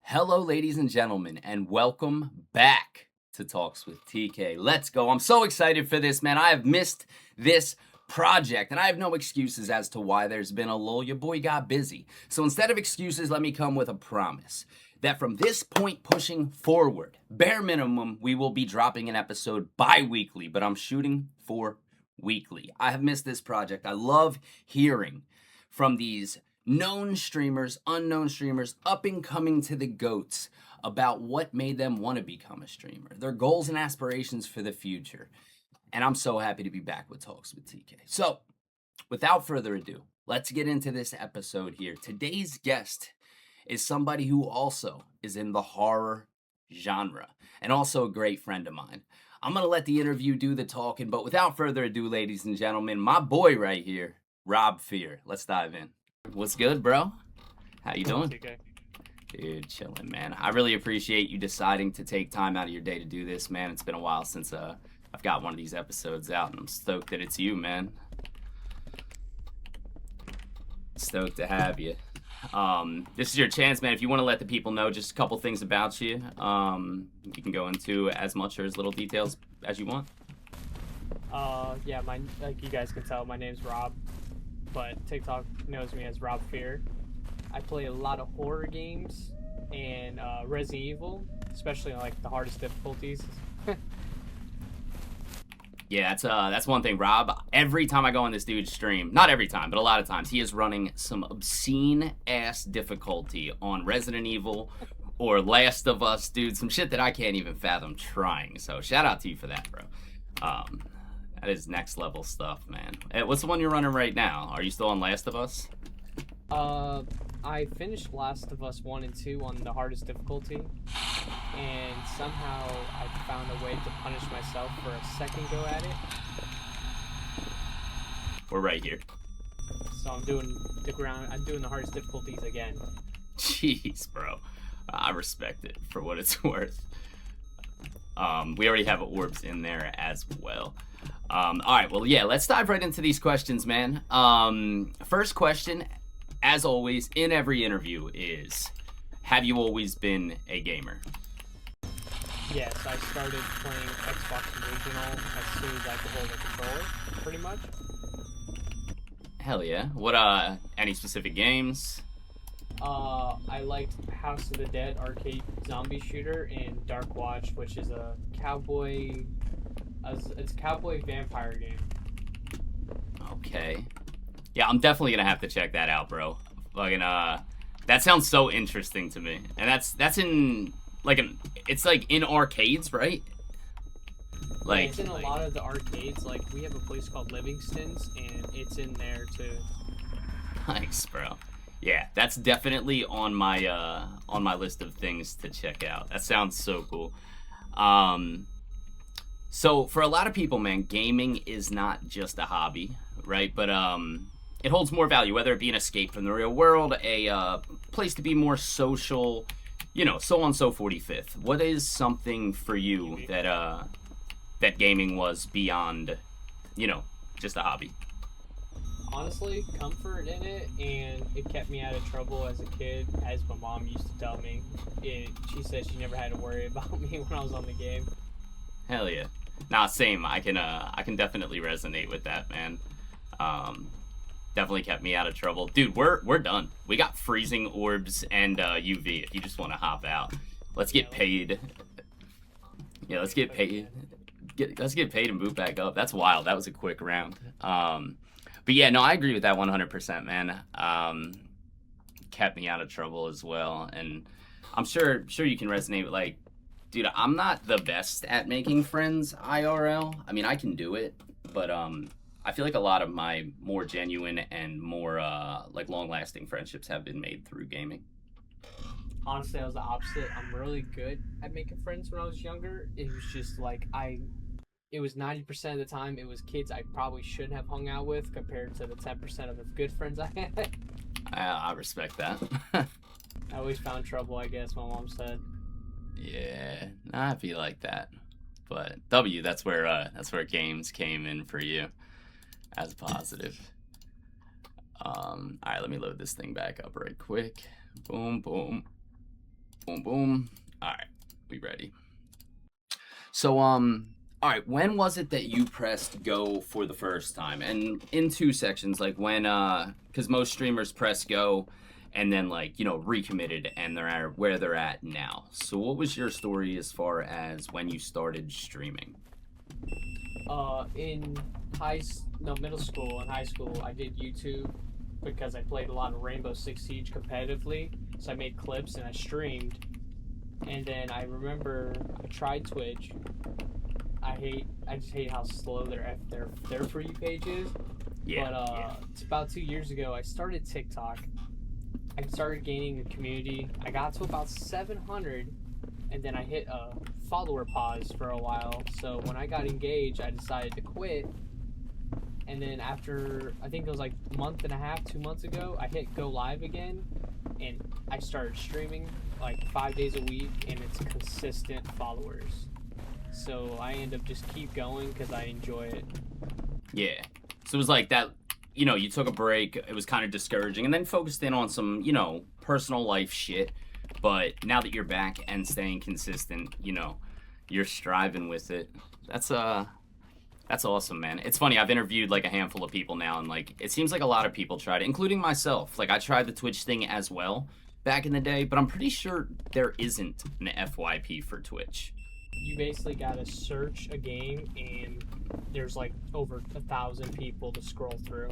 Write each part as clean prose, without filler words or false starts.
Hello, ladies and gentlemen, and welcome back to Talks with TK. Let's go. I'm so excited for this, man. I have missed this project, and I have no excuses as to why there's been a lull. Your boy got busy. So instead of excuses, let me come with a promise that from this point pushing forward, bare minimum, we will be dropping an episode bi-weekly, but I'm shooting for weekly. I have missed this project. I love hearing from these known streamers, unknown streamers, up and coming to the GOATs about what made them want to become a streamer, their goals and aspirations for the future. And I'm so happy to be back with Talks with TK. So, without further ado, let's get into this episode here. Today's guest is somebody who also is in the horror genre and also a great friend of mine. I'm going to let the interview do the talking, but without further ado, ladies and gentlemen, my boy right here, RobxFear. Let's dive in. What's good, bro? How you doing? TK. Dude, chilling, man. I really appreciate you deciding to take time out of your day to do this, man. It's been a while since I've got one of these episodes out, and I'm stoked that it's you, man. Stoked to have you. This is your chance, man. If you want to let the people know just a couple things about you, you can go into as much or as little details as you want. Yeah, like you guys can tell, my name's Rob, but TikTok knows me as RobxFear. I play a lot of horror games and Resident Evil, especially on like the hardest difficulties. Yeah, that's one thing, Rob. Every time I go on this dude's stream, not every time, but a lot of times, he is running some obscene-ass difficulty on Resident Evil or Last of Us, dude. Some shit that I can't even fathom trying. So shout out to you for that, bro. That is next level stuff, man. Hey, what's the one you're running right now? Are you still on Last of Us? I finished Last of Us 1 and 2 on the hardest difficulty, and somehow I found a way to punish myself for a second go at it. We're right here. So I'm doing the hardest difficulties again. Jeez, bro. I respect it for what it's worth. We already have orbs in there as well. All right, well, yeah, let's dive right into these questions, man. First question, as always, in every interview is, have you always been a gamer? Yes, I started playing Xbox Original as soon as I could hold a controller, pretty much. Hell yeah. What, any specific games? I liked House of the Dead arcade zombie shooter and Dark Watch, which is a cowboy vampire game. Okay. Yeah, I'm definitely gonna have to check that out, bro. Fucking, that sounds so interesting to me. And that's in, like, it's like in arcades, right? Like, it's in a lot of the arcades. Like, we have a place called Livingston's, and it's in there too. Nice, bro. Yeah, that's definitely on my list of things to check out. That sounds so cool. So for a lot of people, man, gaming is not just a hobby, right? But it holds more value, whether it be an escape from the real world, a place to be more social, you know, so on so 45th. What is something for you that gaming was beyond, you know, just a hobby? Honestly, comfort in it, and it kept me out of trouble as a kid, as my mom used to tell me. She said she never had to worry about me when I was on the game. Hell yeah. Nah, same. I can definitely resonate with that, man. Definitely kept me out of trouble. Dude, we're done. We got freezing orbs and UV if you just want to hop out. Let's get paid. Yeah, let's get paid. Let's get paid and boot back up. That's wild. That was a quick round. But yeah, no, I agree with that 100%, man. Kept me out of trouble as well, and I'm sure you can resonate with, like, dude, I'm not the best at making friends IRL. I mean, I can do it, but I feel like a lot of my more genuine and more like long-lasting friendships have been made through gaming. Honestly, I was the opposite. I'm really good at making friends when I was younger. It was just like it was 90% of the time it was kids I probably shouldn't have hung out with compared to the 10% of the good friends I had. I respect that. I always found trouble, I guess, my mom said. Yeah, I feel like that. But W, that's where games came in for you as positive. All right, let me load this thing back up right quick. Boom, boom. Boom, boom. All right, we ready. So, all right, when was it that you pressed go for the first time? And in two sections, like when, because most streamers press go and then, like, you know, recommitted and they're at where they're at now. So, what was your story as far as when you started streaming? In middle school and high school, I did YouTube because I played a lot of Rainbow Six Siege competitively. So I made clips and I streamed. And then I remember I tried Twitch. I just hate how slow their For You page is. Yeah. But it's about 2 years ago I started TikTok. I started gaining a community. I got to about 700, and then I hit a follower pause for a while. So when I got engaged, I decided to quit. And then after, I think it was like a month and a half, 2 months ago, I hit go live again, and I started streaming like 5 days a week, and it's consistent followers. So I end up just keep going because I enjoy it. Yeah. So it was like that, you know, you took a break, it was kind of discouraging, and then focused in on some, you know, personal life shit. But now that you're back and staying consistent, you know, you're striving with it. That's awesome, man. It's funny, I've interviewed like a handful of people now, and like it seems like a lot of people tried it, including myself. Like I tried the Twitch thing as well back in the day, but I'm pretty sure there isn't an FYP for Twitch. You basically gotta search a game, and there's like over 1,000 people to scroll through.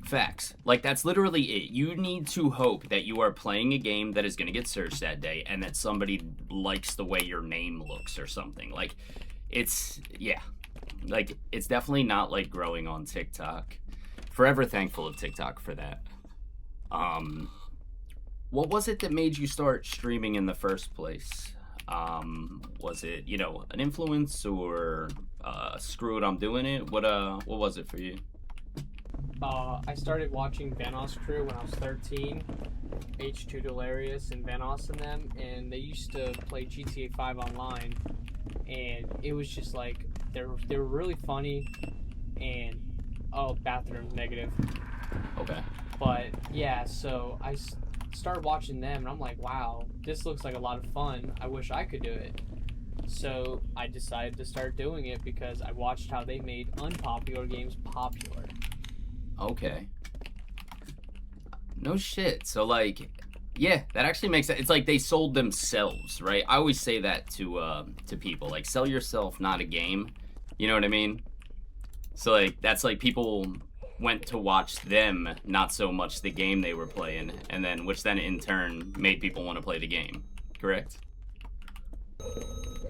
Facts. Like that's literally it. You need to hope that you are playing a game that is going to get searched that day and that somebody likes the way your name looks or something. Like it's like it's definitely not like growing on TikTok. Forever thankful of TikTok for that. What was it that made you start streaming in the first place? Was it, you know, an influence or screw it, I'm doing it? What was it for you? I started watching Vanos Crew when I was 13, H2 Delirious and Vanos and them, and they used to play GTA 5 online, and it was just like, they were really funny, and, bathroom, negative. Okay. But, yeah, so I started watching them, and I'm like, wow, this looks like a lot of fun, I wish I could do it. So I decided to start doing it because I watched how they made unpopular games popular. Okay. No shit. So like, yeah, that actually makes sense. It's like they sold themselves, right? I always say that to people, like sell yourself, not a game. You know what I mean? So like that's like people went to watch them, not so much the game they were playing, and then which then in turn made people want to play the game. Correct?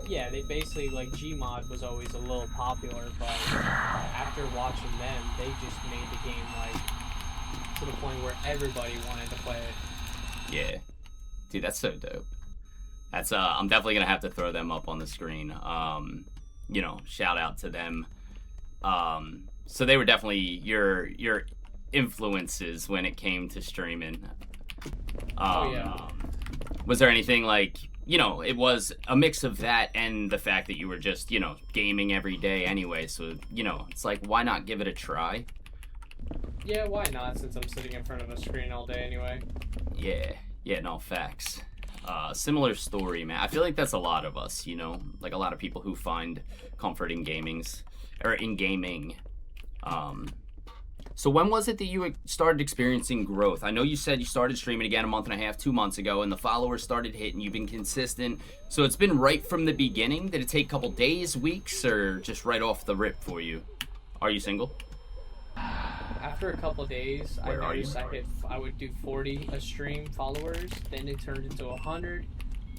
Yeah, they basically, like, Gmod was always a little popular, but after watching them, they just made the game, like, to the point where everybody wanted to play it. Yeah. Dude, that's so dope. That's, I'm definitely gonna have to throw them up on the screen. You know, shout out to them. So they were definitely your influences when it came to streaming. Oh, yeah. Was there anything, like, you know, it was a mix of that and the fact that you were just, you know, gaming every day anyway. So, you know, it's like, why not give it a try? Yeah, why not, since I'm sitting in front of a screen all day anyway. Yeah, no, facts. Similar story, man. I feel like that's a lot of us, you know, like a lot of people who find comfort in gaming. So when was it that you started experiencing growth? I know you said you started streaming again a month and a half, 2 months ago, and the followers started hitting. You've been consistent. So it's been right from the beginning? Did it take a couple days, weeks, or just right off the rip for you? Are you single? After a couple days, I noticed I would do 40 a stream followers, then it turned into 100,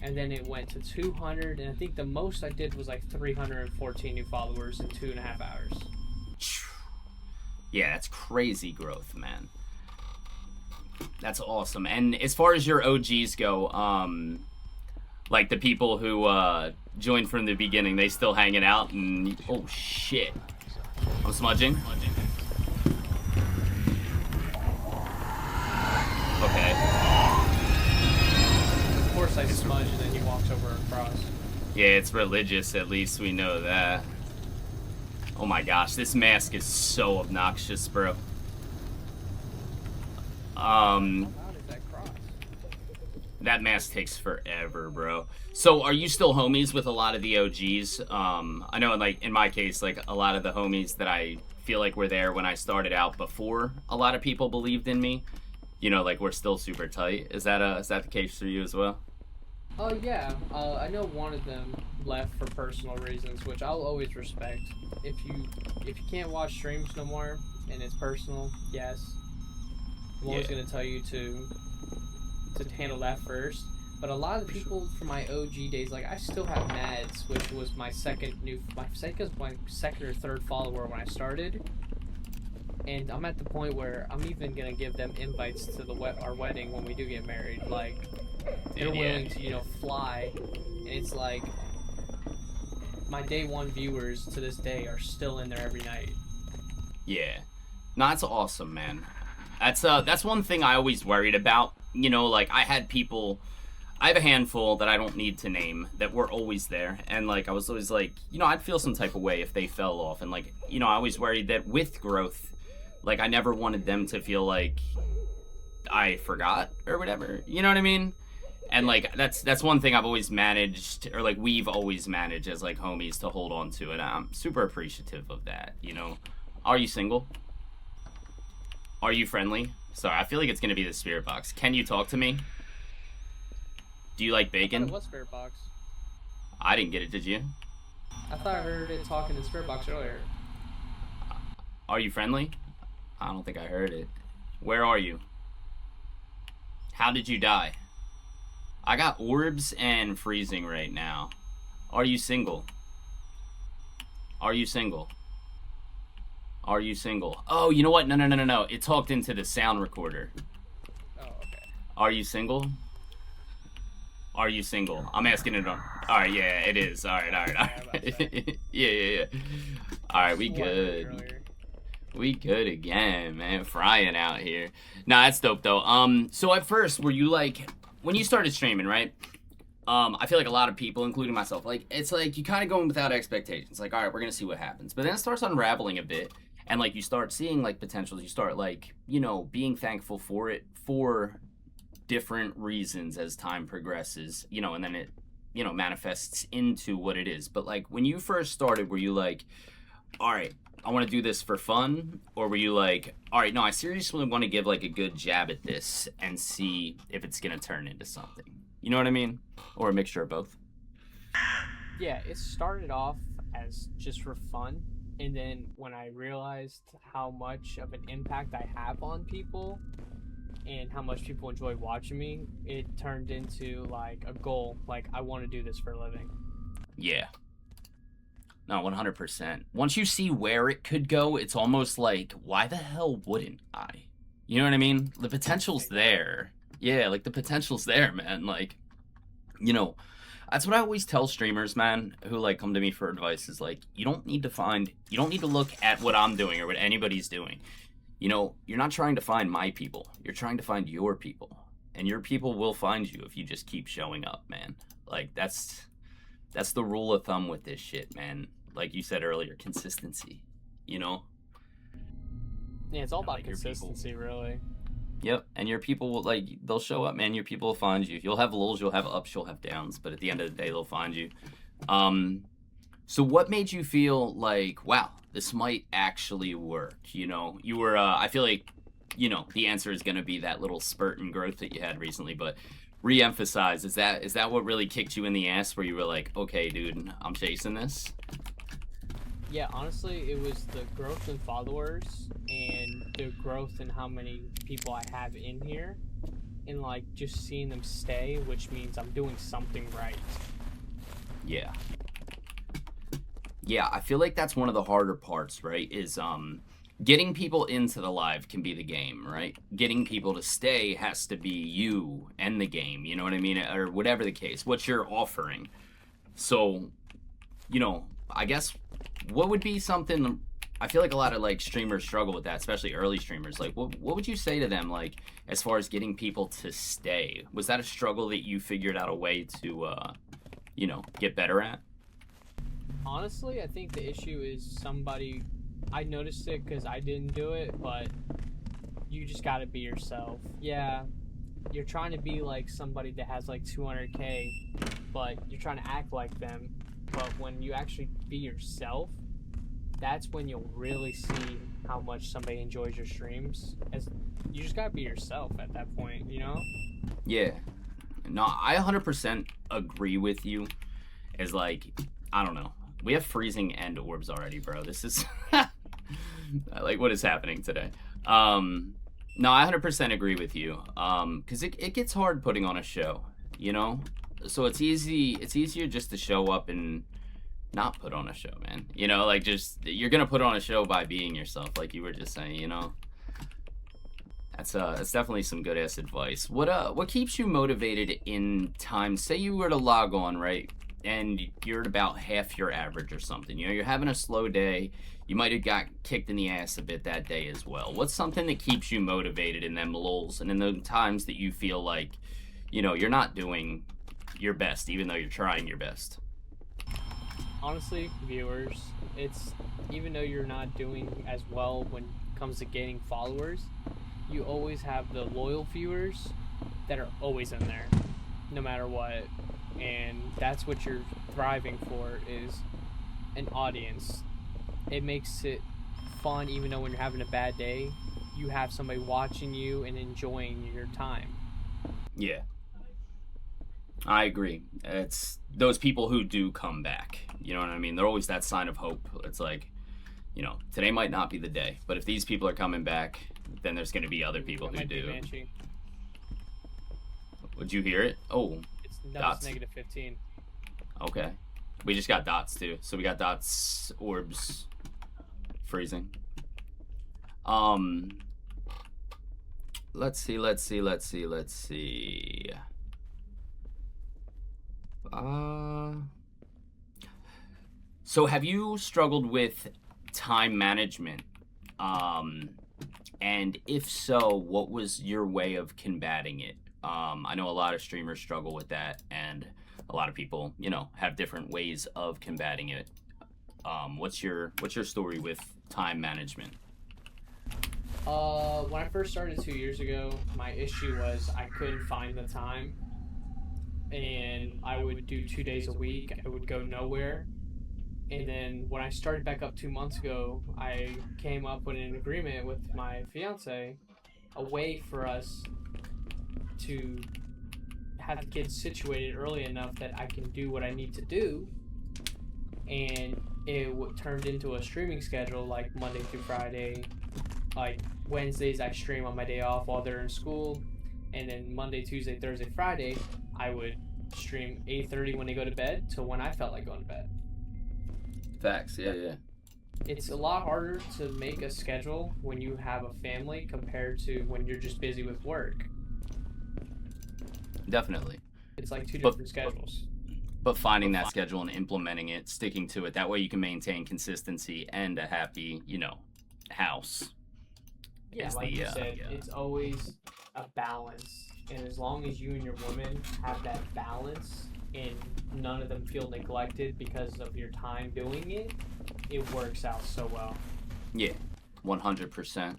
and then it went to 200, and I think the most I did was like 314 new followers in 2.5 hours. Yeah, that's crazy growth, man. That's awesome. And as far as your OGs go, like the people who joined from the beginning, they still hanging out and oh shit. I'm smudging. Okay. Of course I smudge and then he walks over across. Yeah, it's religious, at least we know that. Oh my gosh, this mask is so obnoxious, bro. How loud is that cross? That mask takes forever, bro. So, are you still homies with a lot of the OGs? I know, like in my case, like a lot of the homies that I feel like were there when I started out before a lot of people believed in me. You know, like we're still super tight. Is that the case for you as well? Oh yeah, I know one of them left for personal reasons, which I'll always respect. If you can't watch streams no more and it's personal, yes, I'm always Yeah. gonna tell you to handle that first. But a lot of the people from my OG days, like I still have Mads, which was my second or third follower when I started, and I'm at the point where I'm even gonna give them invites to our wedding when we do get married. Like they're Dude, yeah. willing to fly, and it's like my day one viewers to this day are still in there every night. Yeah. No, that's awesome, man. That's one thing I always worried about. You know, like I have a handful that I don't need to name that were always there, and like I was always like, I'd feel some type of way if they fell off, and like, I always worried that with growth, like I never wanted them to feel like I forgot or whatever. You know what I mean? And like that's one thing I've always managed, or like we've always managed as like homies to hold on to, and I'm super appreciative of that. Are you single? Are you friendly? Sorry, I feel like it's gonna be the spirit box. Can you talk to me? Do you like I thought it bacon? was Spirit Box. I didn't get it, did you? I thought I heard it talking in Spirit Box earlier. Are you friendly? I don't think I heard it. Where are you? How did you die? I got orbs and freezing right now. Are you single? Are you single? Are you single? Oh, you know what? No. It talked into the sound recorder. Oh, okay. Are you single? Are you single? I'm asking it on. Alright, yeah, it is. Alright. Yeah. Alright, we good. We good again, man. Frying out here. Nah, that's dope though. So at first, were you like, when you started streaming, right? I feel like a lot of people, including myself, like it's like you kind of go in without expectations. Like, all right, we're gonna see what happens. But then it starts unraveling a bit, and like you start seeing like potentials. You start like being thankful for it for different reasons as time progresses. And then it manifests into what it is. But like when you first started, were you like, all right, I want to do this for fun, or were you like, all right, no, I seriously want to give like a good jab at this and see if it's gonna turn into something? You know what I mean? Or a mixture of both. Yeah, it started off as just for fun, and then when I realized how much of an impact I have on people and how much people enjoy watching me, it turned into like a goal. Like I want to do this for a living. Yeah. No, 100%. Once you see where it could go, it's almost like, why the hell wouldn't I? You know what I mean? The potential's there. Yeah, like the potential's there, man. Like, that's what I always tell streamers, man, who like come to me for advice is like, you don't need to look at what I'm doing or what anybody's doing. You're not trying to find my people. You're trying to find your people. And your people will find you if you just keep showing up, man. Like that's the rule of thumb with this shit, man. Like you said earlier, consistency, Yeah, it's all about consistency, really. Yep, and your people will, like, they'll show up, man. Your people will find you. You'll have lulls, you'll have ups, you'll have downs, but at the end of the day, they'll find you. So what made you feel like, wow, this might actually work? You were, I feel like, the answer is going to be that little spurt in growth that you had recently, but re-emphasize, is that what really kicked you in the ass where you were like, okay, dude, I'm chasing this? Yeah, honestly, it was the growth in followers and the growth in how many people I have in here, and like just seeing them stay, which means I'm doing something right. Yeah. Yeah, I feel like that's one of the harder parts, right? Is getting people into the live can be the game, right? Getting people to stay has to be you and the game, you know what I mean? Or whatever the case, what you're offering. So, I guess what would be something, I feel like a lot of like streamers struggle with that, especially early streamers. Like what would you say to them, like as far as getting people to stay? Was that a struggle that you figured out a way to get better at? Honestly, I think the issue is I noticed it because I didn't do it, but you just gotta be yourself. Yeah, you're trying to be like somebody that has like 200K, but you're trying to act like them. But when you actually be yourself, that's when you'll really see how much somebody enjoys your streams. As you just gotta be yourself at that point, you know? Yeah. No, I 100% agree with you. As like, I don't know. We have freezing and orbs already, bro. This is like, what is happening today? No, I 100% agree with you. Because it gets hard putting on a show, you know? So it's easier just to show up and not put on a show, man. You know, like just, you're gonna put on a show by being yourself, like you were just saying, you know? That's definitely some good ass advice. What keeps you motivated in times, say you were to log on, right? And you're at about half your average or something. You know, you're having a slow day. You might have got kicked in the ass a bit that day as well. What's something that keeps you motivated in them lulls and in the times that you feel like, you know, you're not doing your best, even though you're trying your best? Honestly, viewers, it's even though you're not doing as well when it comes to gaining followers, you always have the loyal viewers that are always in there, no matter what. And that's what you're thriving for, is an audience. It makes it fun, even though when you're having a bad day, you have somebody watching you and enjoying your time. Yeah, I agree. It's those people who do come back. You know what I mean? They're always that sign of hope. It's like, you know, today might not be the day, but if these people are coming back, then there's going to be other people who do. Would you hear it? Oh, It's negative 15. Okay. We just got dots too. So we got dots, orbs, freezing. Let's see. So have you struggled with time management? And if so, what was your way of combating it? I know a lot of streamers struggle with that, and a lot of people, you know, have different ways of combating it. What's your story with time management? When I first started 2 years ago, my issue was I couldn't find the time, and I would do 2 days a week. I would go nowhere. And then when I started back up 2 months ago, I came up with an agreement with my fiance, a way for us to have the kids situated early enough that I can do what I need to do. And it turned into a streaming schedule, like Monday through Friday. Like Wednesdays I stream on my day off while they're in school, and then Monday, Tuesday, Thursday, Friday I would stream 8:30 when they go to bed to when I felt like going to bed. Facts, yeah. It's a lot harder to make a schedule when you have a family compared to when you're just busy with work. Definitely. It's like two different schedules. But finding that schedule and implementing it, sticking to it, that way you can maintain consistency and a happy, you know, house. Yeah, like you said, it's always a balance. And as long as you and your woman have that balance and none of them feel neglected because of your time doing it, it works out so well. Yeah, 100%.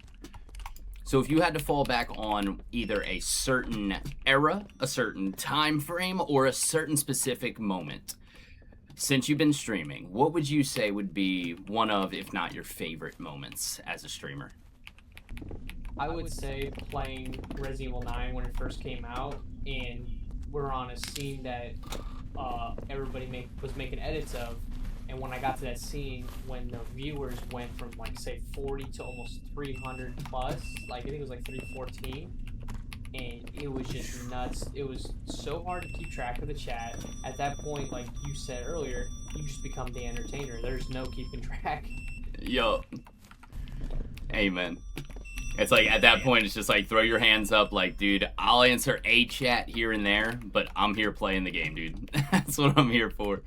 So if you had to fall back on either a certain era, a certain time frame, or a certain specific moment, since you've been streaming, what would you say would be one of, if not your favorite moments as a streamer? I would say playing Resident Evil 9 when it first came out, and we're on a scene that everybody was making edits of. And when I got to that scene, when the viewers went from like say 40 to almost 300 plus, like I think it was like 314, and it was just nuts. It was so hard to keep track of the chat. At that point, like you said earlier, you just become the entertainer. There's no keeping track. Yo. Amen. It's like at that point, it's just like throw your hands up, like, dude, I'll answer a chat here and there, but I'm here playing the game, dude. That's what I'm here for.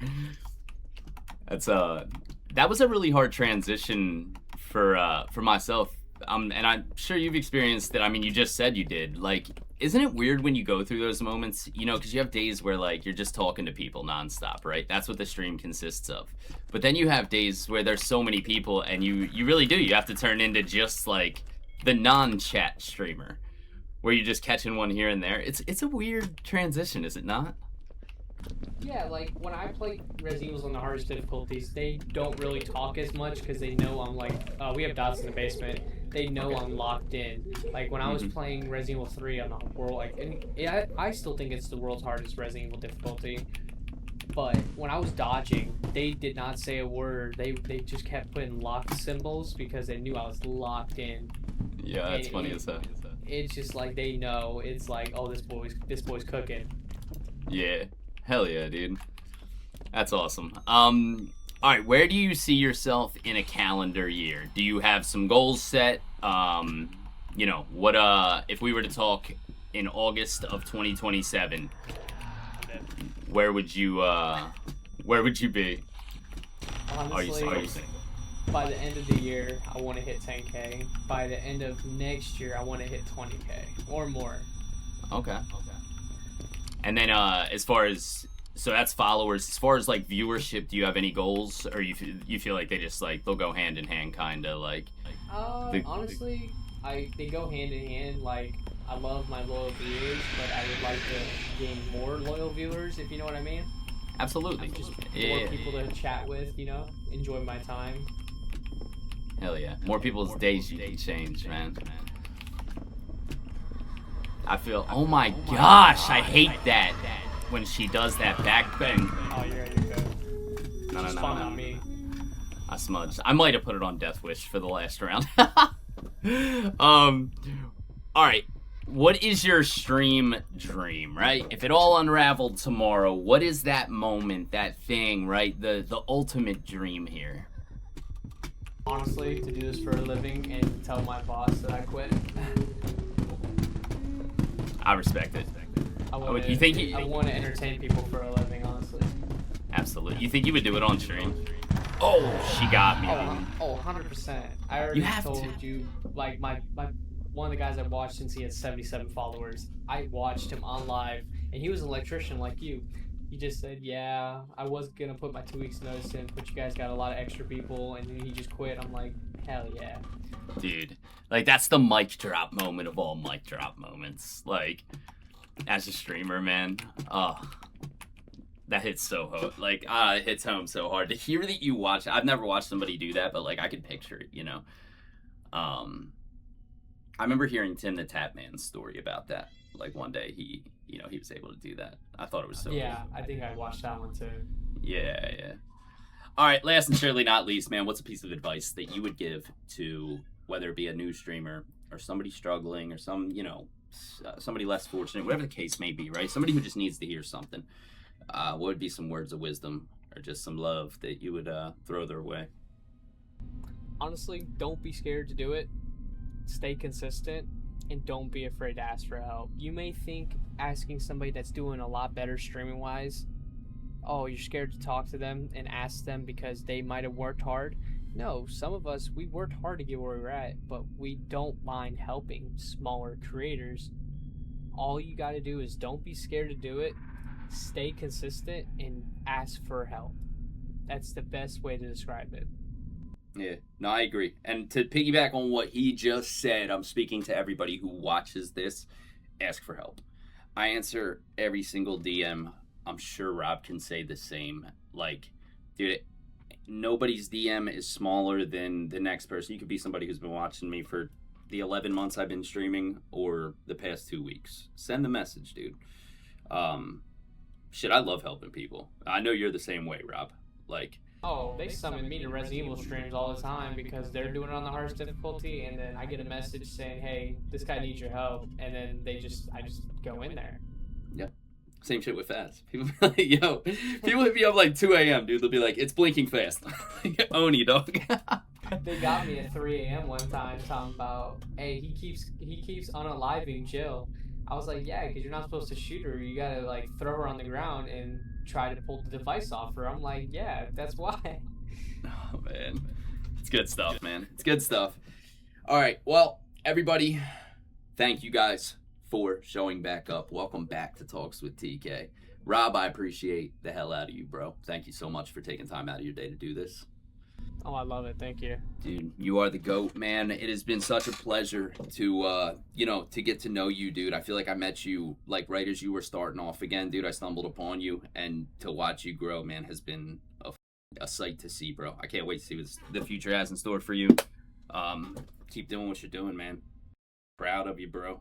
That was a really hard transition for myself. And I'm sure you've experienced that. I mean, you just said you did. Like, isn't it weird when you go through those moments? You know, because you have days where like you're just talking to people nonstop, right? That's what the stream consists of. But then you have days where there's so many people, and you really do. You have to turn into just like the non-chat streamer. where you're just catching one here and there. It's a weird transition, is it not? Yeah, like when I play Resident Evils on the hardest difficulties, they don't really talk as much because they know I'm like, we have dots in the basement. They know I'm locked in. Like when I was playing Resident Evil 3 on the world, like, and I still think it's the world's hardest Resident Evil difficulty. But when I was dodging, they did not say a word. They just kept putting lock symbols because they knew I was locked in. Yeah, that's funny as hell. It's just like they know. It's like, oh, this boy's cooking. Yeah. Hell yeah, dude. That's awesome. All right, where do you see yourself in a calendar year? Do you have some goals set? You know, what if we were to talk in August of 2027, where would you be? Honestly, are you single? By the end of the year, I want to hit 10K. By the end of next year, I want to hit 20K or more. Okay. And then as far as, so that's followers. As far as like viewership, do you have any goals, or you feel like they just like they'll go hand in hand, kind of like? Honestly, they go hand in hand. Like I love my loyal viewers, but I would like to gain more loyal viewers, if you know what I mean. Absolutely. Just more people to chat with, you know, enjoy my time. Hell yeah, more people's days you can change, man. I feel, oh my gosh, I hate that when she does that back bend. Oh, you're good. No. On me. I smudged. I might have put it on Death Wish for the last round. All right. What is your stream dream, right? If it all unraveled tomorrow, what is that moment, that thing, right? The ultimate dream here. Honestly, to do this for a living and tell my boss that I quit. I respect it. I want to entertain people for a living, honestly. Absolutely. You think you would do it on stream? Oh, she got me. 100%. I already told you, like, my one of the guys I watched since he had 77 followers, I watched him on live, and he was an electrician like you. He just said, yeah, I was going to put my 2 weeks notice in, but you guys got a lot of extra people, and then he just quit. I'm like, hell yeah. Dude, like, that's the mic drop moment of all mic drop moments. Like, as a streamer, man, that hits so hard. Like, it hits home so hard. To hear that you watch, I've never watched somebody do that, but, like, I could picture it, you know? I remember hearing Tim the Tap Man's story about that. Like, one day he was able to do that. I thought it was so cool. I think I watched that one, too. Yeah. All right, last and surely not least, man, what's a piece of advice that you would give to, whether it be a new streamer or somebody struggling or somebody less fortunate, whatever the case may be, right? Somebody who just needs to hear something. What would be some words of wisdom or just some love that you would throw their way? Honestly, don't be scared to do it. Stay consistent and don't be afraid to ask for help. You may think asking somebody that's doing a lot better streaming wise, oh, you're scared to talk to them and ask them because they might have worked hard. No, some of us, we worked hard to get where we're at, but we don't mind helping smaller creators. All you got to do is don't be scared to do it, stay consistent, and ask for help. That's the best way to describe it. Yeah, no, I agree. And to piggyback on what he just said, I'm speaking to everybody who watches this, ask for help. I answer every single DM. I'm sure Rob can say the same. Like, dude, nobody's DM is smaller than the next person. You could be somebody who's been watching me for the 11 months I've been streaming or the past 2 weeks. Send the message, dude. I love helping people. I know you're the same way, Rob. Like, oh, they summon me to Resident Evil streams all the time because they're doing it on the hardest difficulty, and then I get a message saying, hey, this guy needs your help, and then I just go in there. Yeah. Same shit with fast. People be like, yo, people hit me up like 2 a.m., dude. They'll be like, it's blinking fast. Oni, dog. They got me at 3 a.m. one time talking about, hey, he keeps unaliving Jill. I was like, yeah, because you're not supposed to shoot her. You got to, like, throw her on the ground and try to pull the device off her. I'm like, yeah, that's why. Oh, man. It's good stuff, man. It's good stuff. All right. Well, everybody, thank you guys for showing back up. Welcome back to Talks with TK. Rob, I appreciate the hell out of you, bro. Thank you so much for taking time out of your day to do this. Oh, I love it. Thank you. Dude, you are the GOAT, man. It has been such a pleasure to, to get to know you, dude. I feel like I met you, like, right as you were starting off again, dude. I stumbled upon you, and to watch you grow, man, has been a sight to see, bro. I can't wait to see what the future has in store for you. Keep doing what you're doing, man. Proud of you, bro.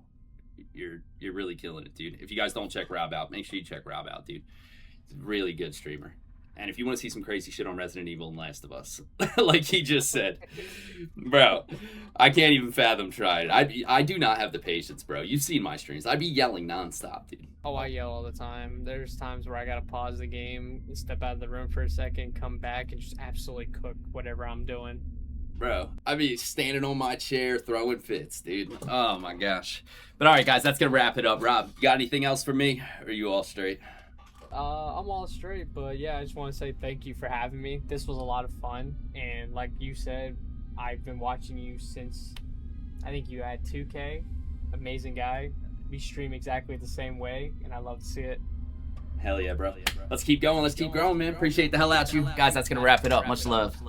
You're really killing it, dude. If you guys don't check Rob out, make sure you check Rob out, dude. He's a really good streamer. And if you want to see some crazy shit on Resident Evil and Last of Us, like he just said, bro, I can't even fathom trying. I do not have the patience, bro. You've seen my streams. I'd be yelling nonstop, dude. Oh, I yell all the time. There's times where I gotta pause the game, step out of the room for a second, come back, and just absolutely cook whatever I'm doing. Bro, I be standing on my chair throwing fits, dude. Oh my gosh. But all right, guys, that's gonna wrap it up. Rob, you got anything else for me? Or are you all straight? I'm all straight, but yeah, I just want to say thank you for having me. This was a lot of fun, and like you said, I've been watching you since I think you had 2K. Amazing guy. We stream exactly the same way, and I love to see it. Hell yeah, bro. Let's keep going. Let's keep growing, man. Appreciate the hell out you. Guys, that's going to wrap it up. Much love.